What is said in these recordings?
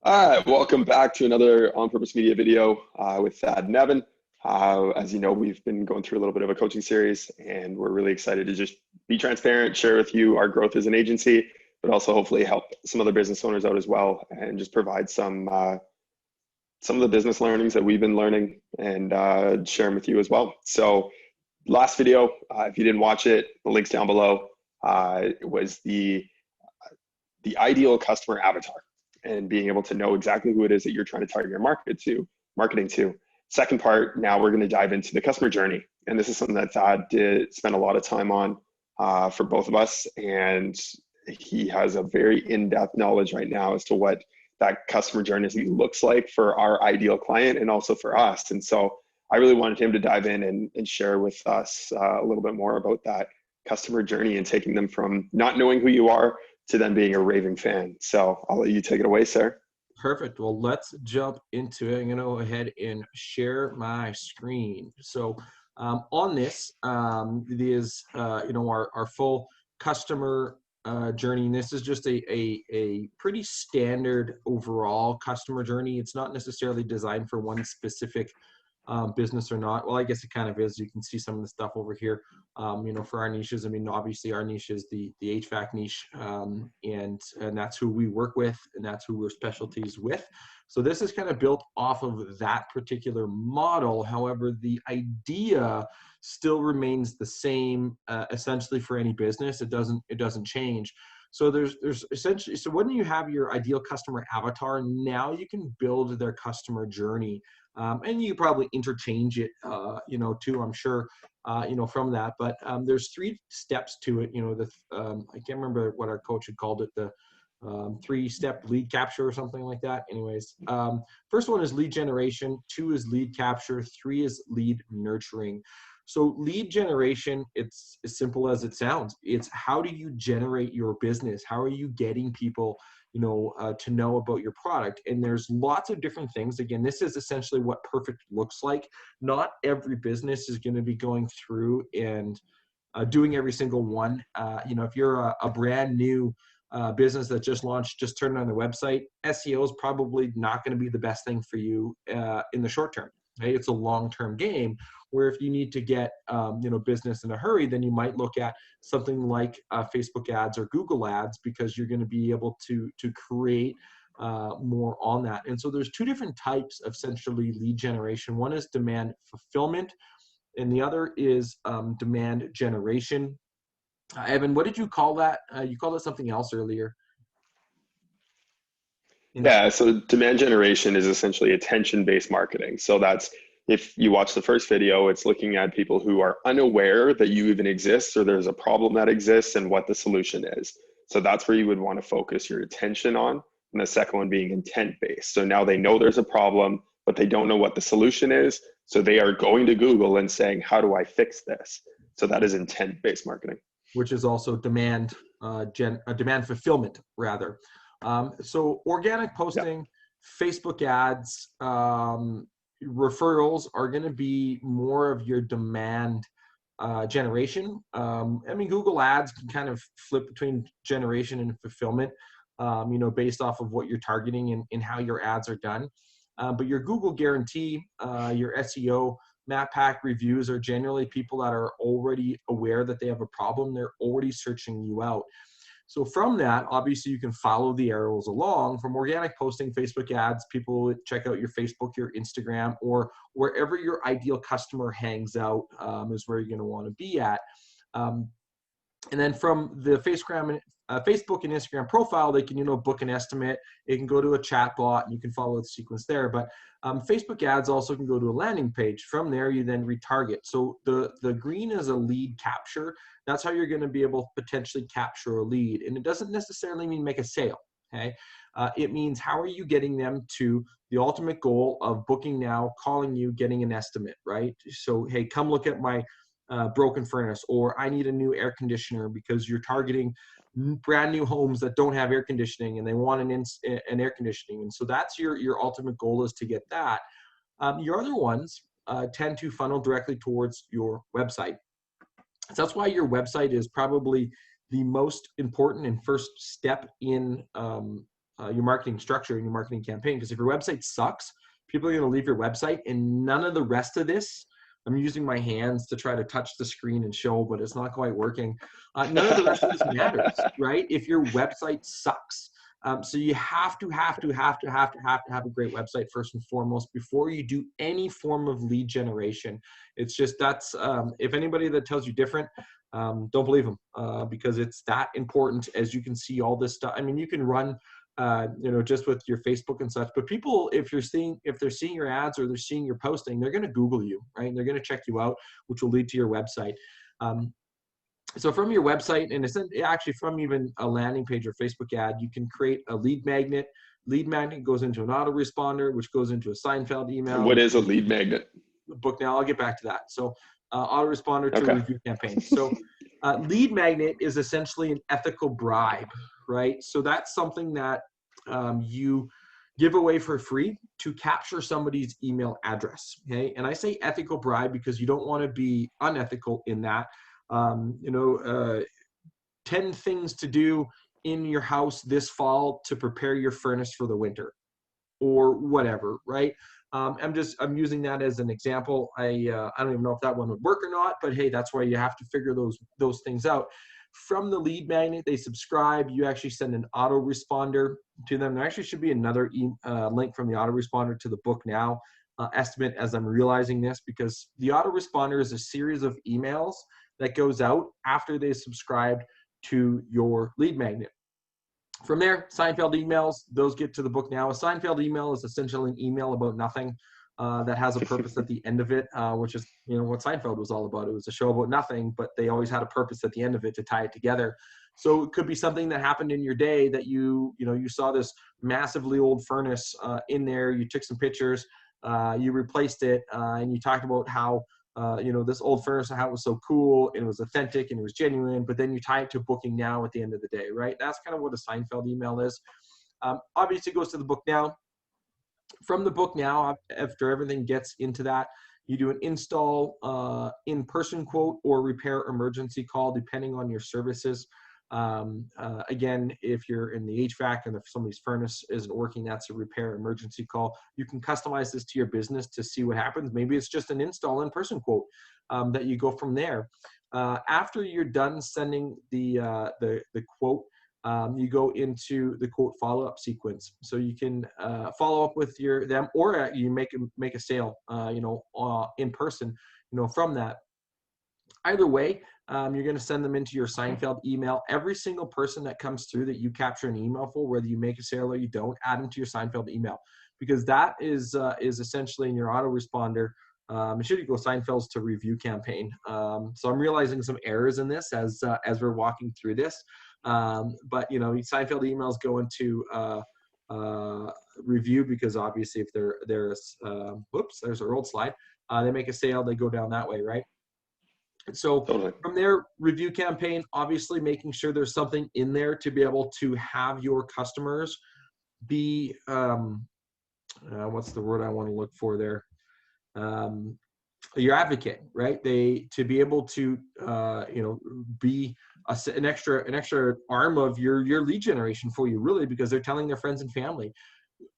All right, welcome back to another On Purpose Media video with Thad and Evan. As you know, we've been going through a little bit of a coaching series, and we're really excited to just be transparent, share with you our growth as an agency, but also hopefully help some other business owners out as well, and just provide some of the business learnings that we've been learning and share them with you as well. So, last video, if you didn't watch it, the link's down below. It was the ideal customer avatar, and being able to know exactly who it is that you're trying to target your marketing to. Second part, now we're going to dive into the customer journey. And this is something that Thad did spend a lot of time on for both of us. And he has a very in-depth knowledge right now as to what that customer journey looks like for our ideal client and also for us. And so I really wanted him to dive in and share with us a little bit more about that customer journey and taking them from not knowing who you are to them being a raving fan. So I'll let you take it away, sir. Perfect. Well, let's jump into it. I'm going to go ahead and share my screen. So on this, it is our full customer journey. And this is just a pretty standard overall customer journey. It's not necessarily designed for one specific business or not. Well, I guess it kind of is. You can see some of the stuff over here, for our niches. I mean, obviously our niche is the HVAC niche, and that's who we work with, and that's who we're specialties with. So this is kind of built off of that particular model. However, the idea still remains the same, essentially for any business. It doesn't change. So there's essentially, so when you have your ideal customer avatar, now you can build their customer journey. And you probably interchange it, too, I'm sure, from that. But there's 3 steps to it. I can't remember what our coach had called it, the 3-step lead capture or something like that. Anyways, first one is lead generation, 2 is lead capture, 3 is lead nurturing. So lead generation, it's as simple as it sounds. It's how do you generate your business? How are you getting people to know about your product? And there's lots of different things. Again, this is essentially what perfect looks like. Not every business is going to be going through and doing every single one. If you're a brand new business that just launched, just turned on the website, SEO is probably not going to be the best thing for you in the short term. Okay? It's a long-term game, where if you need to get business in a hurry, then you might look at something like Facebook ads or Google ads, because you're going to be able to create more on that. And so there's 2 different types of essentially lead generation. One is demand fulfillment, and the other is demand generation. Evan, what did you call that? You called it something else earlier. Yeah, so demand generation is essentially attention-based marketing. So that's, if you watch the first video, it's looking at people who are unaware that you even exist or there's a problem that exists and what the solution is. So that's where you would want to focus your attention on. And the second one being intent-based. So now they know there's a problem, but they don't know what the solution is. So they are going to Google and saying, how do I fix this? So that is intent-based marketing. Which is also demand fulfillment, rather. So organic posting, Facebook ads, referrals are going to be more of your demand generation. Google ads can kind of flip between generation and fulfillment, based off of what you're targeting and how your ads are done. But your Google guarantee, your SEO, map pack reviews are generally people that are already aware that they have a problem. They're already searching you out. So from that, obviously, you can follow the arrows along. From organic posting, Facebook ads, people would check out your Facebook, your Instagram, or wherever your ideal customer hangs out is where you're going to want to be at. And then from the Facebook and Instagram profile, they can, book an estimate. It can go to a chat bot, and you can follow the sequence there. But Facebook ads also can go to a landing page. From there, you then retarget. So the green is a lead capture. That's how you're going to be able to potentially capture a lead. And it doesn't necessarily mean make a sale. Okay. It means how are you getting them to the ultimate goal of booking now, calling you, getting an estimate, right? So, hey, come look at my broken furnace, or I need a new air conditioner, because you're targeting brand new homes that don't have air conditioning and they want an air conditioning. And so that's your ultimate goal, is to get that. Your other ones tend to funnel directly towards your website. So that's why your website is probably the most important and first step in your marketing structure and your marketing campaign. Because if your website sucks, people are going to leave your website, and none of the rest of this, I'm using my hands to try to touch the screen and show, but it's not quite working. None of the rest of this matters, right? If your website sucks. So you have to have a great website first and foremost before you do any form of lead generation. It's just that's if anybody that tells you different, don't believe them, because it's that important. As you can see, all this stuff. I mean, you can run just with your Facebook and such. But people, if they're seeing your ads or they're seeing your posting, they're going to Google you, right? And they're going to check you out, which will lead to your website. So from your website, and it's actually from even a landing page or Facebook ad, you can create a lead magnet. Lead magnet goes into an autoresponder, which goes into a Seinfeld email. What is a lead magnet? Book now. I'll get back to that. So autoresponder to Okay. review campaign. So lead magnet is essentially an ethical bribe, right? So that's something that you give away for free to capture somebody's email address. Okay. And I say ethical bribe because you don't want to be unethical in that. 10 things to do in your house this fall to prepare your furnace for the winter or whatever, right? I'm using that as an example. I don't even know if that one would work or not, but hey, that's why you have to figure those things out. From the lead magnet, they subscribe. You actually send an autoresponder to them. There actually should be another link from the autoresponder to the book now estimate as I'm realizing this, because the autoresponder is a series of emails that goes out after they subscribed to your lead magnet. From there, Seinfeld emails, those get to the book now. A Seinfeld email is essentially an email about nothing that has a purpose at the end of it, which is what Seinfeld was all about. It was a show about nothing, but they always had a purpose at the end of it to tie it together. So it could be something that happened in your day that you saw this massively old furnace in there. You took some pictures, you replaced it, and you talked about how this old furnace, how it was so cool and it was authentic and it was genuine, but then you tie it to booking now at the end of the day, right? That's kind of what a Seinfeld email is. Obviously it goes to the book now. From the book now, after everything gets into that, you do an install in-person quote or repair emergency call, depending on your services. Again, if you're in the HVAC and if somebody's furnace isn't working, that's a repair emergency call. You can customize this to your business to see what happens. Maybe it's just an install in-person quote that you go from there. After you're done sending the quote, you go into the quote follow-up sequence. So you can follow up with them, or you make a sale, in person, from that. Either way, you're going to send them into your Seinfeld email. Every single person that comes through that you capture an email for, whether you make a sale or you don't, add them to your Seinfeld email, because that is essentially in your autoresponder. It should go Seinfeld's to review campaign. So I'm realizing some errors in this as we're walking through this. But Seinfeld emails go into review, because obviously if there's there's our old slide. They make a sale, they go down that way, right? So Totally. From their review campaign, obviously making sure there's something in there to be able to have your customers be, what's the word I want to look for there? Your advocate, right? To be able to, be an extra arm of your lead generation for you, really, because they're telling their friends and family.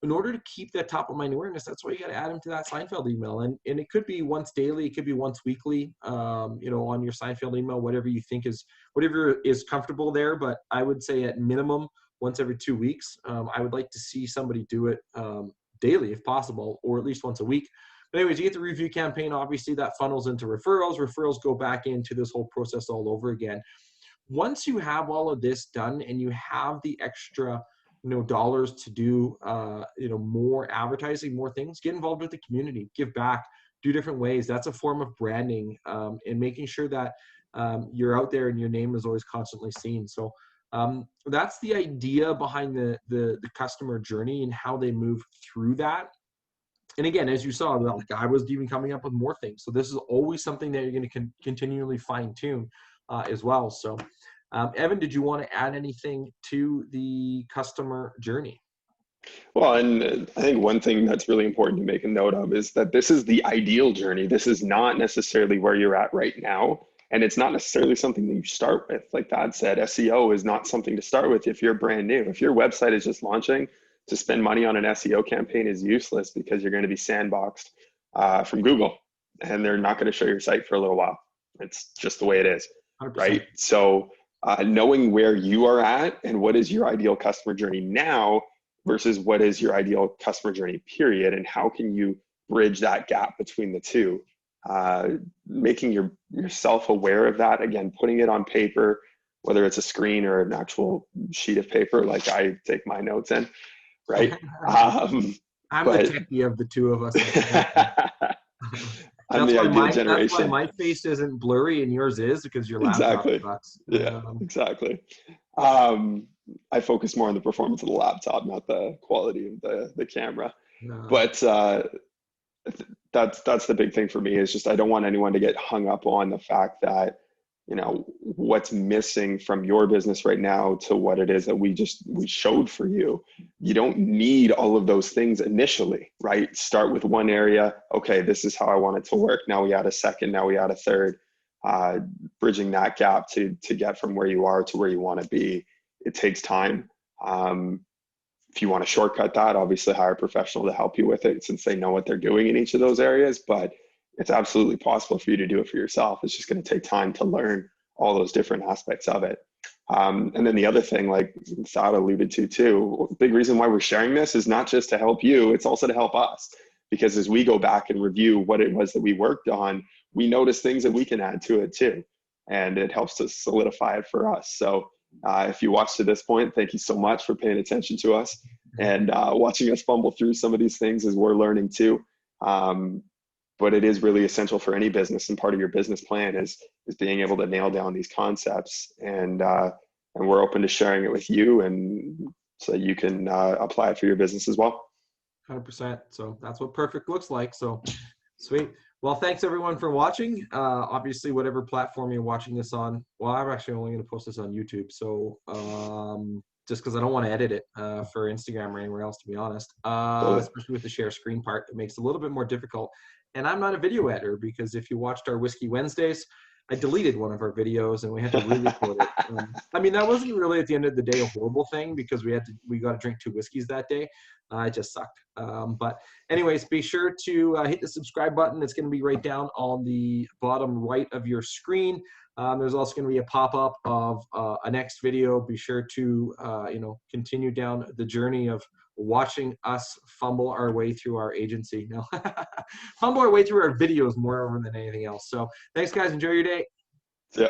In order to keep that top of mind awareness, that's why you got to add them to that Seinfeld email. And it could be once daily, it could be once weekly, on your Seinfeld email, whatever is comfortable there. But I would say at minimum, once every 2 weeks. I would like to see somebody do it daily if possible, or at least once a week. But anyways, you get the review campaign. Obviously that funnels into referrals. Referrals go back into this whole process all over again. Once you have all of this done and you have the extra dollars to do, more advertising, more things, get involved with the community, give back, do different ways. That's a form of branding, and making sure that you're out there and your name is always constantly seen. So that's the idea behind the customer journey and how they move through that. And again, as you saw, like I was even coming up with more things. So this is always something that you're going to continually fine tune as well. So Evan, did you want to add anything to the customer journey? Well, and I think one thing that's really important to make a note of is that this is the ideal journey. This is not necessarily where you're at right now. And it's not necessarily something that you start with. Like Thad said, SEO is not something to start with if you're brand new. If your website is just launching, to spend money on an SEO campaign is useless because you're going to be sandboxed from Google, and they're not going to show your site for a little while. It's just the way it is, 100%. right? So knowing where you are at and what is your ideal customer journey now versus what is your ideal customer journey period, and how can you bridge that gap between the two, making yourself aware of that, again, putting it on paper, whether it's a screen or an actual sheet of paper like I take my notes in, right? I'm the But techie of the two of us. Unfortunately. I'm the ideal That's why generation. my face isn't blurry and yours is, because your laptop Exactly. sucks. Yeah, exactly. I focus more on the performance of the laptop, not the quality of the camera. Uh, But that's the big thing for me, is just I don't want anyone to get hung up on the fact that, you know, what's missing from your business right now to what it is that we showed for you. You don't need all of those things initially, right? Start with one area. Okay, this is how I want it to work. Now we add a second, now we add a third. Bridging that gap to get from where you are to where you want to be, it takes time. If you want to shortcut that, obviously hire a professional to help you with it, since they know what they're doing in each of those areas. But it's absolutely possible for you to do it for yourself. It's just going to take time to learn all those different aspects of it. And then the other thing, like Thad alluded to too, big reason why we're sharing this is not just to help you, it's also to help us. Because as we go back and review what it was that we worked on, we notice things that we can add to it too. And it helps to solidify it for us. So if you watched to this point, thank you so much for paying attention to us and watching us fumble through some of these things as we're learning too. But it is really essential for any business, and part of your business plan is being able to nail down these concepts. And we're open to sharing it with you, and so you can apply it for your business as well. 100%. So that's what perfect looks like. So sweet. Well, thanks everyone for watching. Obviously, whatever platform you're watching this on, well, I'm actually only going to post this on YouTube. So just because I don't want to edit it for Instagram or anywhere else, to be honest, Totally. especially with the share screen part, it makes it a little bit more difficult. And I'm not a video editor, because if you watched our Whiskey Wednesdays, I deleted one of our videos and we had to re-record it. I mean, that wasn't really at the end of the day a horrible thing, because we got to drink 2 whiskeys that day. It just sucked. But anyways, be sure to hit the subscribe button. It's going to be right down on the bottom right of your screen. There's also going to be a pop-up of a next video. Be sure to continue down the journey of watching us fumble our way through our agency. No, fumble our way through our videos more than anything else. So thanks, guys. Enjoy your day. Yeah.